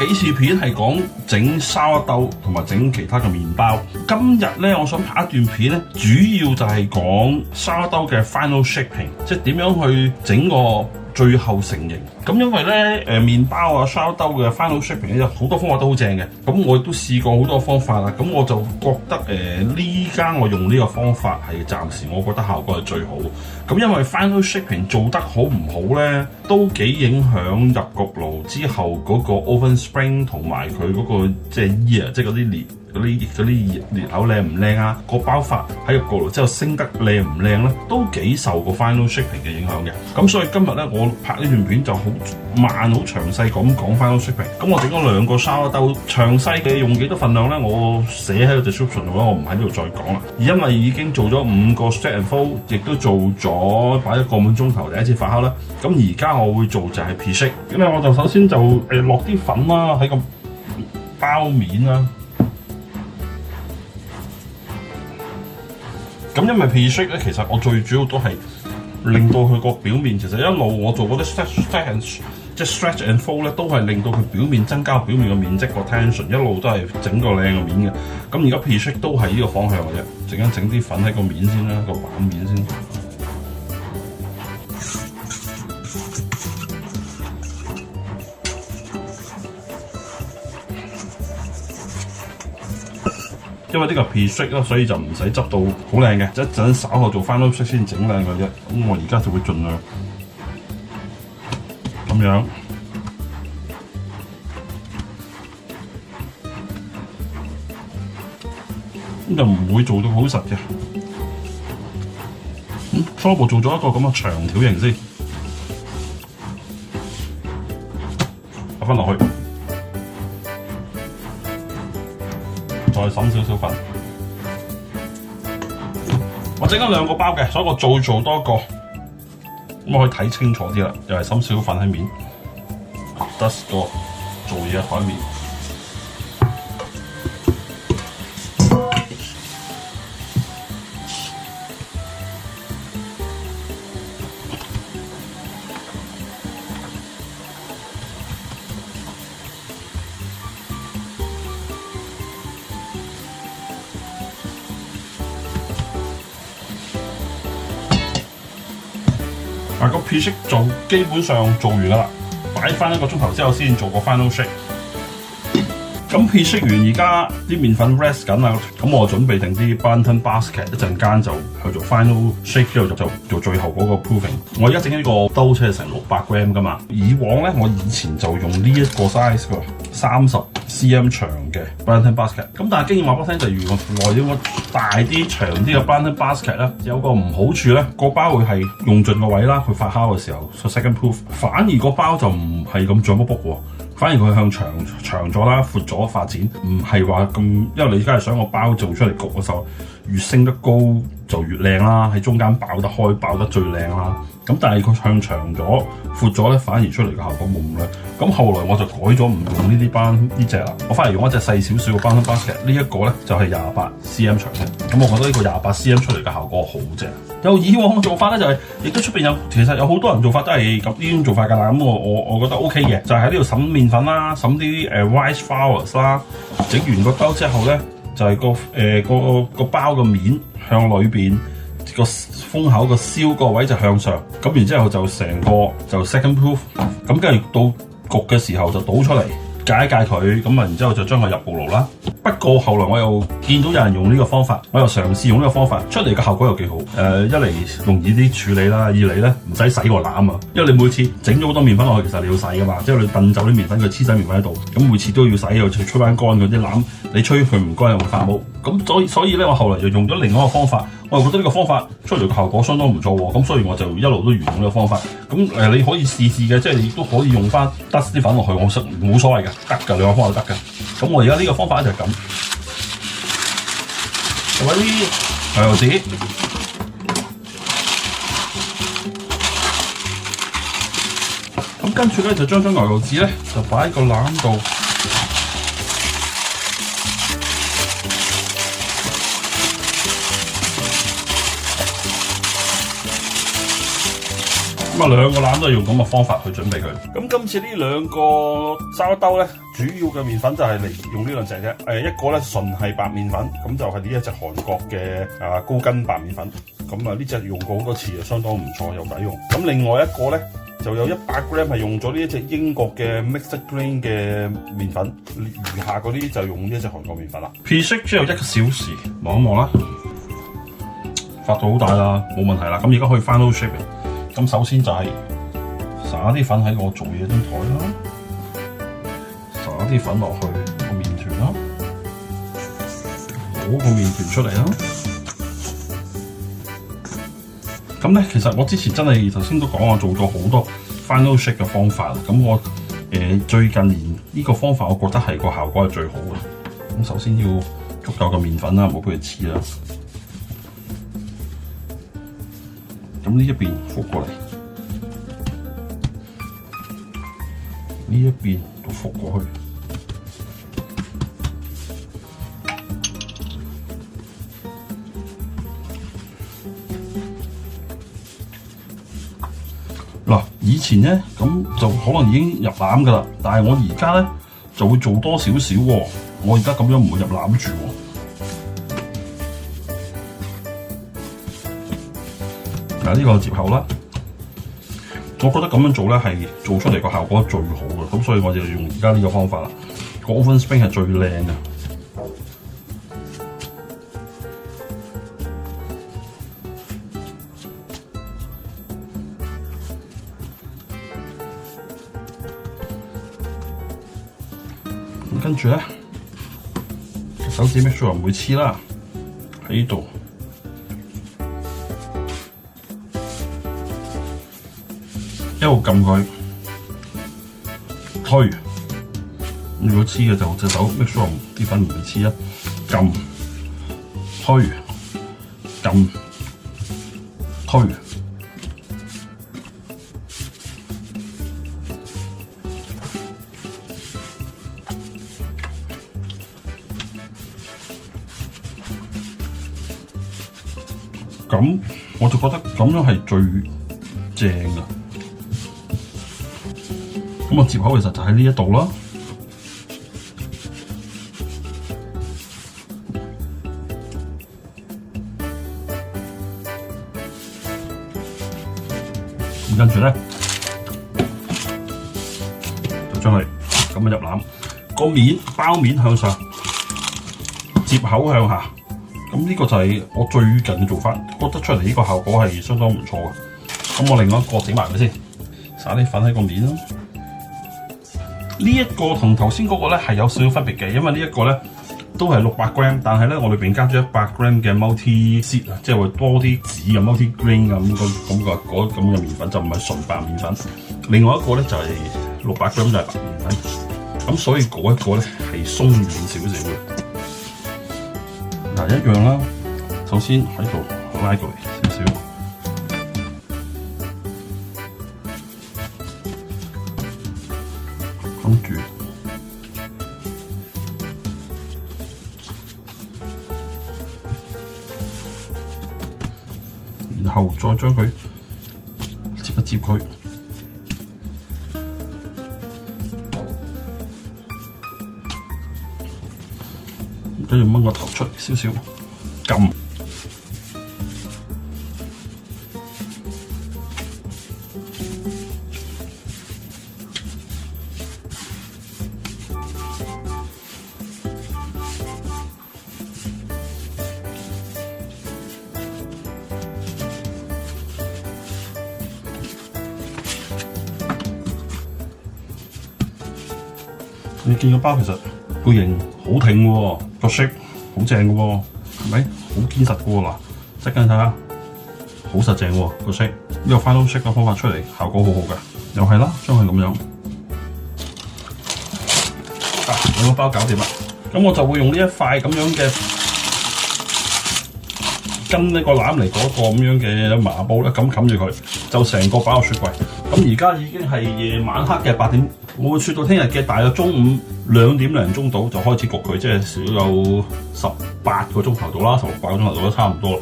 幾次片係講整沙兜同埋整其他嘅麵包。今日咧，我想拍一段片咧，主要就係講沙兜嘅 final shaping， 即係點樣去整個最後成型。咁因為咧麵包啊沙兜嘅 final shaping 咧有好多方法都好正嘅。咁我都試過好多方法啦。咁我就覺得呢家我用呢個方法係暫時我覺得效果係最好。咁因為 final shaping 做得好唔好咧，都幾影響入焗爐之後嗰個 oven spring 同埋佢嗰個即係 ear， 即係嗰啲裂。嗰啲裂口靚唔靚啊？個包法喺入焗爐之後升得靚唔靚咧，都幾受個 final shaping 嘅影響嘅。咁所以今日咧，我拍呢段片就好慢、好詳細咁講 final shaping。咁我整咗2個沙兜，詳細嘅用幾多份量咧，我寫喺個 description 度啦，我唔喺呢度再講啦。而因為已經做咗5個 stretch and fold， 亦都做咗擺1個半鐘頭第一次發酵啦。咁而家我會做就係 pre-shake。咁咧我就首先就落啲粉啦，喺個包面啦。咁因為 pre-shake 咧，其實我最主要都係令到佢個表面，其實一路我做嗰啲 stretch and fold 咧，都係令到佢表面增加表面嘅面積個 tension， 一路都係整個靚嘅面嘅。咁而家 pre-shake 都係呢個方向嘅啫，陣間整啲粉喺個面先啦，個板面先。因為呢個 pre-shake 咯，所以就唔使執到好靚嘅，一陣稍後做 final shake 先整靚嘅啫。咁我而家就會盡量咁樣，咁就唔會做到好實嘅。初步做咗一個咁嘅長條形先，擺翻落去。再滲少少粉，我整咗2個包嘅，所以我做多個，咁我可以睇清楚啲啦。又係滲少少粉喺面 ，dust 個做嘢嘅台面。個 pre-shake 做基本上做完㗎啦，擺翻1個鐘頭之後先做個 final shake。咁 pre-shake 完，而家啲麵粉 rest 緊啦，咁我準備定啲 Bunsen basket， 一陣間就去做 final shake 之後就做最後嗰個 proofing。我而家整呢個兜車係成600 gram 㗎嘛，以往咧我以前就用呢一個 size 㗎，30 cm 長嘅 Bunsen basket。咁但係經驗話俾我聽，就如果來咗個大啲長啲嘅 Bunsen basket 咧，有個唔好處咧，個包會係用盡個位啦，佢發酵嘅時候 second proof， 反而個包就唔係咁脹卜卜喎。反而佢向長咗啦，闊咗發展，唔係話咁，因為你而家係想個包做出嚟焗嘅時候，越升得高就越靚啦，喺中間爆得開，爆得最靚啦。咁但係佢向長咗、闊咗咧，反而出嚟嘅效果冇咁靚。咁後來我就改咗唔用呢啲班呢隻啦，我反而用一隻細少少嘅 Bunsen basket， 呢一個咧就係28 cm 長嘅。咁我覺得呢個28 cm 出嚟嘅效果好正。有以往嘅做法咧就係、亦都出邊有，其實有好多人做法都係咁呢種做法㗎啦。咁我覺得 OK 嘅，就係喺呢度揼麵粉啦，揼啲rice flours 啦，整完個兜之後咧，就係、個包嘅面向裏邊。個封口個燒個位就向上，咁然之後就成個就 second proof， 咁跟住到焗嘅時候就倒出嚟，解一解佢，咁啊然之後就將佢入焗爐啦。不過後來我又見到有人用呢個方法，我又嘗試用呢個方法，出嚟嘅效果又幾好。一嚟容易啲處理啦，二嚟咧唔使洗個籃啊，因為你每次整咗好多麵粉落去，其實你要洗噶嘛，即係你燉走啲麵粉，佢黐晒麵粉喺度，咁每次都要洗，又吹翻乾佢啲籃，你吹佢唔乾又會發毛。咁所以咧，我後來就用咗另外一個方法，我又覺得呢個方法出嚟嘅效果相當唔錯喎。咁所以我就一路都沿用呢個方法。咁你可以試嘅，即係你都可以用翻 dust 啲粉落去，我冇所謂嘅，得㗎，兩個方法都得㗎。咁我而家呢個方法就係咁，揾啲牛油紙，咁跟住咧就將牛油紙咧就擺喺個籃度。咁啊，2個籃都係用咁嘅方法去準備佢。咁今次呢2個沙兜咧，主要嘅麵粉就係嚟用呢兩隻啫。一個咧純係白麵粉，咁就係呢一隻韓國嘅高筋白麵粉。咁呢隻用過好多次啊，相當唔錯，有抵用。咁另外一個咧就有100 gram 係用咗呢一隻英國嘅 mixed grain 嘅麵粉，餘下嗰啲就用呢一隻韓國麵粉啦。Pre-shake 之後1個小時，望一望啦，發到好大啦，冇問題啦。咁而家可以 final shape。咁首先就係灑啲粉喺我做嘢張台啦。灑啲粉落去個麵團啦，攞個麵團出嚟啦。咁咧，其實我之前真係頭先都講，我做咗好多 final shake 嘅方法。咁我最近年呢個方法，我覺得係個效果係最好嘅。咁首先要足夠嘅麵粉啦，唔好俾佢黐啦。咁呢一邊覆過嚟，呢一邊都覆過去。嗱，以前咧咁就可能已經入籃噶啦，但係我而家咧就會做多少少喎。我而家咁樣唔會入籃住喎。嗱，呢個接口啦，我覺得咁樣做咧係做出嚟個效果最好嘅，咁所以我就用而家呢個方法啦。個 oven spring 係最靚嘅。跟住咧，手指 make sure 唔會黐啦，喺呢度一路撳佢推。如果黐嘅就隻手 make sure 啲粉唔會黐啊，撳推撳推。咁我就覺得咁樣係最正嘅。咁個接口其實就喺呢一度啦。咁跟住咧，就將佢咁樣入籃，個面包面向上，接口向下。咁呢個就係我最近嘅做法，覺得出嚟呢個效果係相當唔錯嘅。咁我另外一個整埋佢先，灑啲粉喺個面啦。呢一個同頭先嗰個咧係有少少分別嘅，因為呢一個咧都係600 gram， 但係咧我裏邊加咗100 gram 嘅 multi seed 啊，即係會多啲籽嘅 multi grain 咁嘅麵粉，就唔係純白麵粉。另外一個咧就係600 gram 就係白麵粉，咁所以嗰一個咧係鬆軟少少嘅。嗱，一樣啦，首先喺度拉過嚟少少，跟住然後再將佢接一接佢，跟住掹個頭出少少，撳。你見個包其實個形好挺喎，個 shape 好正嘅喎，係咪？好堅實嘅喎，嗱，即刻睇下，好實淨喎個 shape。呢個 final shape 嘅方法出嚟效果好好嘅，又係啦，將佢咁樣，兩個包搞掂啦。咁我就會用呢一塊咁樣嘅跟呢個籃嚟嗰個咁樣嘅麻布咧，咁冚住佢，就成個擺落雪櫃。咁而家已經係夜晚黑嘅8點。我會雪到聽日嘅大約中午2點零鐘度就開始焗佢，即係少有18個鐘頭到啦，16、8個鐘頭到都差唔多啦。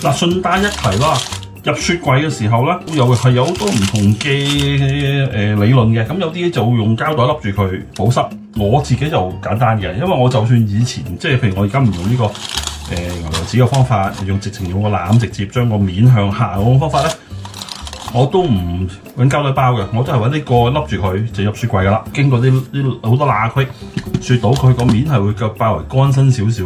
嗱，順帶一提啦，入雪櫃嘅時候咧，又係有好多唔同嘅理論嘅。咁有啲就會用膠袋笠住佢保濕，我自己就簡單嘅，因為我就算以前即係譬如我而家唔用呢個牛油紙嘅方法，直情用個籃直接將個面向下嗰種方法咧，我都唔揾膠袋包嘅，我都係揾呢個笠住佢就入雪櫃噶啦。經過啲好多罅隙，雪到佢個面係會較包為乾身少少。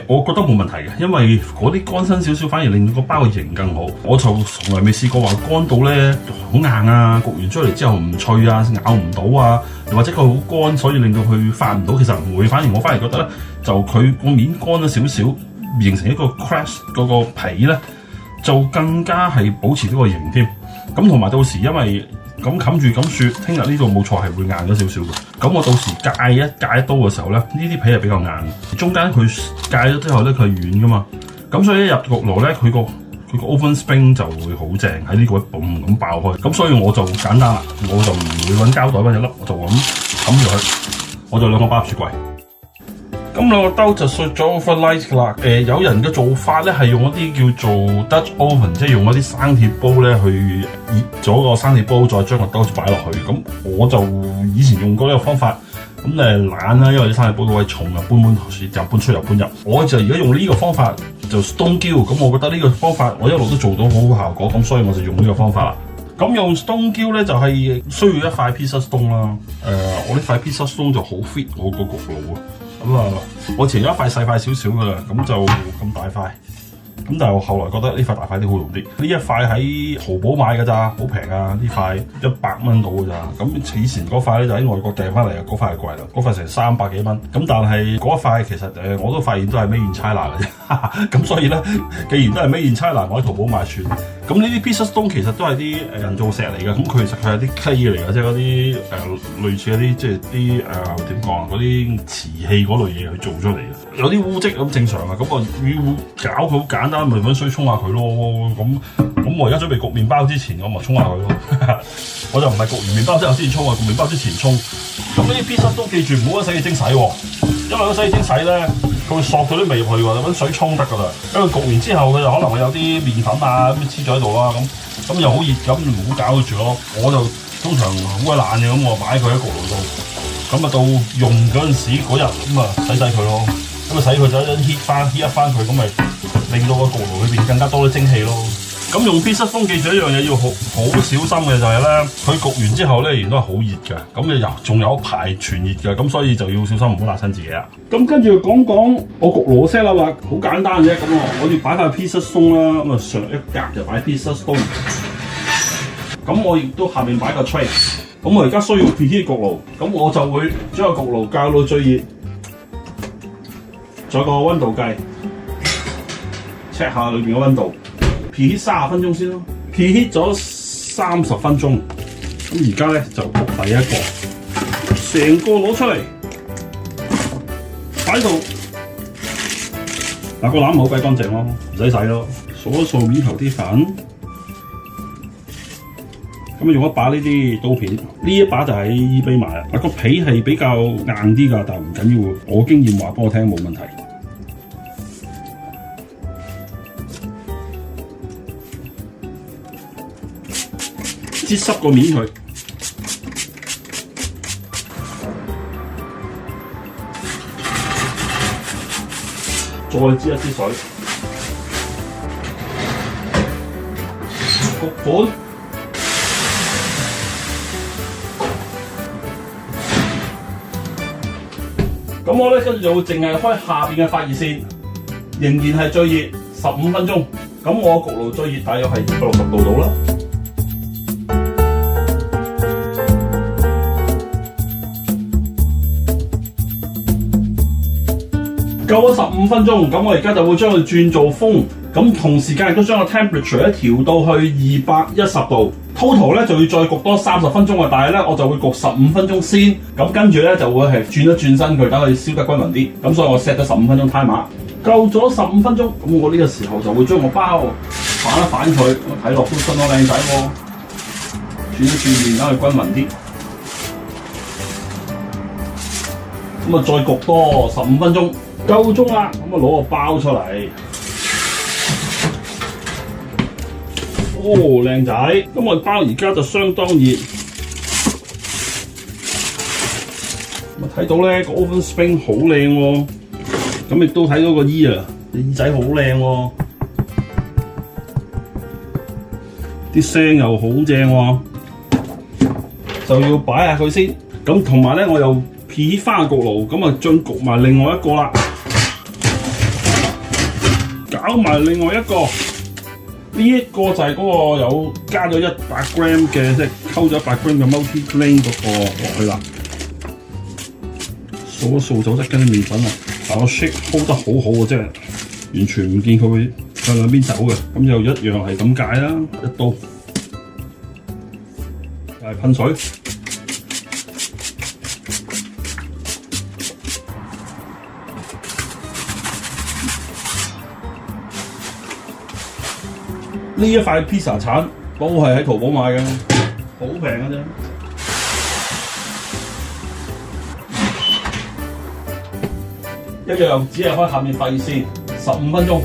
我覺得冇問題嘅，因為嗰啲乾身少少反而令到個包嘅型更好。我就從來未試過話乾到咧好硬啊，焗完出嚟之後唔脆啊，咬唔到啊，或者佢好乾所以令到佢發唔到。其實唔會，反而我反而覺得咧，就佢個面乾咗少少，形成一個 crash 嗰個皮咧，就更加係保持呢個型添。咁同埋到時因為咁冚住咁雪，聽日呢度冇錯係會硬咗少少嘅。咁我到時戒一刀嘅時候咧，呢啲皮係比較硬，中間佢戒咗之後咧，佢係軟噶嘛。咁所以一入焗爐咧，佢個 oven spring 就會好正，喺呢個位嘣咁爆開。咁所以我就簡單啦，我就唔會揾膠袋揾一粒，我就咁冚住佢，我就兩個包入雪櫃。咁兩個兜就雪咗 overnight 啦。有人嘅做法咧係用一啲叫做 Dutch oven， 即係用一啲生鐵煲咧去熱咗個生鐵煲，再將個兜擺落去。咁我就以前用過呢個方法，咁懶啦，因為啲生鐵煲嗰位重啊，搬出又搬入。我就而家用呢個方法就 stone grill，咁我覺得呢個方法我一路都做到好好效果，咁所以我就用呢個方法啦。咁用 stone grill 咧就係需要一塊 pizza stone 啦。我呢塊 pizza stone 就好 fit 我個焗爐啊。咁我前咗一塊細塊少少㗎啦，咁就咁大塊。咁但係我後來覺得呢塊大塊啲好用啲。呢一塊喺淘寶買㗎咋，好平啊！呢塊100蚊到㗎咋。咁以前嗰塊咧就喺外國訂翻嚟啊，嗰塊係貴啦，嗰塊成300幾蚊。咁但係嗰一塊其實我都發現都係 Made in China 嘅啫。咁所以咧，既然都係 Made in China，我喺淘寶買算。咁呢啲 pizza stone 其實都係啲人造石嚟嘅，咁佢其實係啲 clay 嚟嘅，即係嗰啲類似嗰啲即係啲點講啊，嗰啲瓷器嗰類嘢去做出嚟嘅，有啲污漬咁正常啊，咁我要搞佢好簡單，咪揾水沖下佢咯。咁我而家準備焗麵包之前，我咪沖下佢咯。我就唔係焗完麵包之後先沖啊，焗麵包之前沖。咁呢啲 pizza stone記住唔好揾洗潔精洗喎，因為嗰洗潔精洗咧，佢會索到啲味入去喎，你揾水沖得㗎啦。因為焗完之後，佢就可能會有啲麵粉啊咁黐咗喺度啦，咁又好熱，咁唔好搞佢住咯。我就通常好鬼懶嘅，咁我擺佢喺焗爐度，咁啊到用嗰陣時嗰日咁啊洗佢咯，咁啊洗佢就一 heat 一翻佢，咁咪令到個焗爐裏邊更加多啲蒸氣咯。咁用 pizza stone記住一樣嘢要好小心嘅就係咧，佢焗完之後咧，仍然都係好熱嘅，咁仲有一排全熱嘅，咁所以就要小心唔好辣親自己啦。咁跟住講講我焗爐 set 啦，話好簡單嘅啫。咁我要擺塊 pizza stone 啦，咁啊上一格就擺 pizza stone。咁我亦都下面擺個 tray。咁我而家需要 preheat 焗爐，咁我就會將個焗爐校到最熱，再個溫度計 check 下裏邊嘅溫度。preheat 30分鐘先咯 ，preheat 咗30分鐘，咁而家咧就焗第一個，成個攞出嚟擺喺度，嗱個籃好鬼乾淨咯，唔使洗咯，掃一掃面頭啲粉，咁用一把呢啲刀片，呢一把就喺 eBay 買啦，個皮係比較硬啲㗎，但係唔緊要，我經驗話俾我聽冇問題。擠濕個面佢，再擠一啲水，焗盤，咁我咧跟住就會淨係開下邊嘅發熱線，仍然係最熱15分鐘。咁我焗爐最熱大約係260度到啦。夠咗15分鐘，咁我而家就會將佢轉做風，咁同時間亦都將個 temperature 咧調到去210度 ，total 咧就要再焗多30分鐘啊！但係咧我就會焗15分鐘先，咁跟住咧就會係轉一轉身佢，等佢燒得均勻啲。咁所以我 set 咗15分鐘 timer， 夠咗15分鐘，咁我呢個時候就會將個包反一反佢，睇落都相當靚仔喎，轉一轉面等佢均勻啲。咁啊再焗多15分鐘。夠鐘啦，咁啊攞個包出嚟，哦靚仔，咁我包而家就相當熱，咁啊睇睇到咧個 oven spring 好靚喎，咁亦都睇到個耳仔好靚喎，啲聲又好正喎，就要擺下佢先。咁同埋咧，我又撇翻個焗爐，咁啊將焗埋另外一個啦，搞埋另外一個。呢一個就係嗰個有加咗100g 嘅，即係溝咗100g嘅 multi-grain 嗰個落去啦。掃一掃走質跟啲麵粉啊，但我 shake hold 得好好嘅，即係完全唔見佢會向兩邊走嘅。咁就一樣係咁解啦，一刀又係噴水。呢一塊 pizza 鏟都係喺淘寶買嘅，好平嘅啫。一樣只係開下面廢線，15分鐘。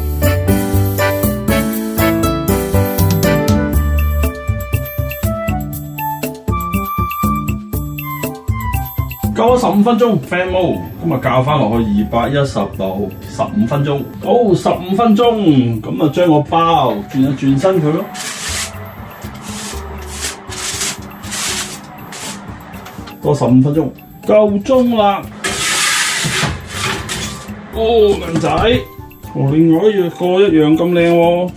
夠咗15分鐘 fan mode， 咁啊校翻落去210度15分鐘。好，15分鐘，咁啊將個包轉一轉身佢咯。多15分鐘，夠鐘啦。哦，靚仔，另外一樣咁靚喎，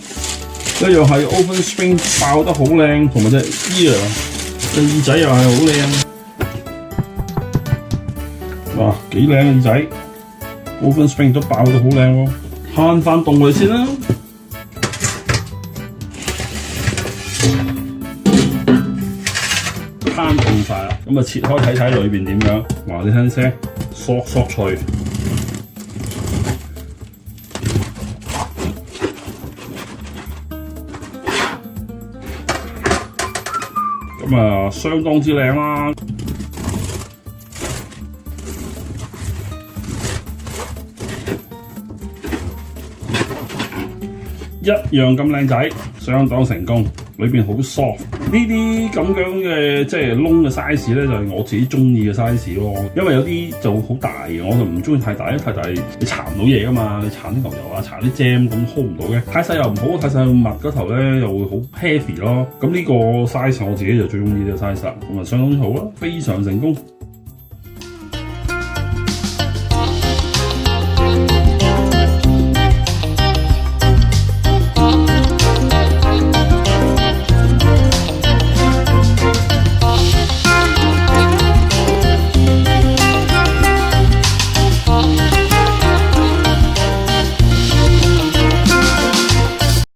一樣係 oven spring 爆得好靚，同埋隻耳仔又係好靚。哇，幾靚嘅耳仔 ，oven spring 都爆得好靚喎，慳翻凍佢先啦。攤凍晒啦，咁啊切開睇睇裏邊點樣，話你聽聲，嗦嗦脆。咁啊，相當之靚啦！一樣咁靚仔，相當成功，裏邊好 soft。呢啲咁樣嘅即係窿嘅 size 咧，就係我自己中意嘅 size 咯。因為有啲就好大嘅，我就唔中意太大，因為太大你搽唔到嘢噶嘛，你搽啲牛油啊，搽啲 jam 咁 hold 唔到嘅。太細又唔好，太細密嗰頭咧又會好 heavy 咯。咁呢個 size 我自己就最中意呢個 size 啦，咁啊相當之好啦，非常成功。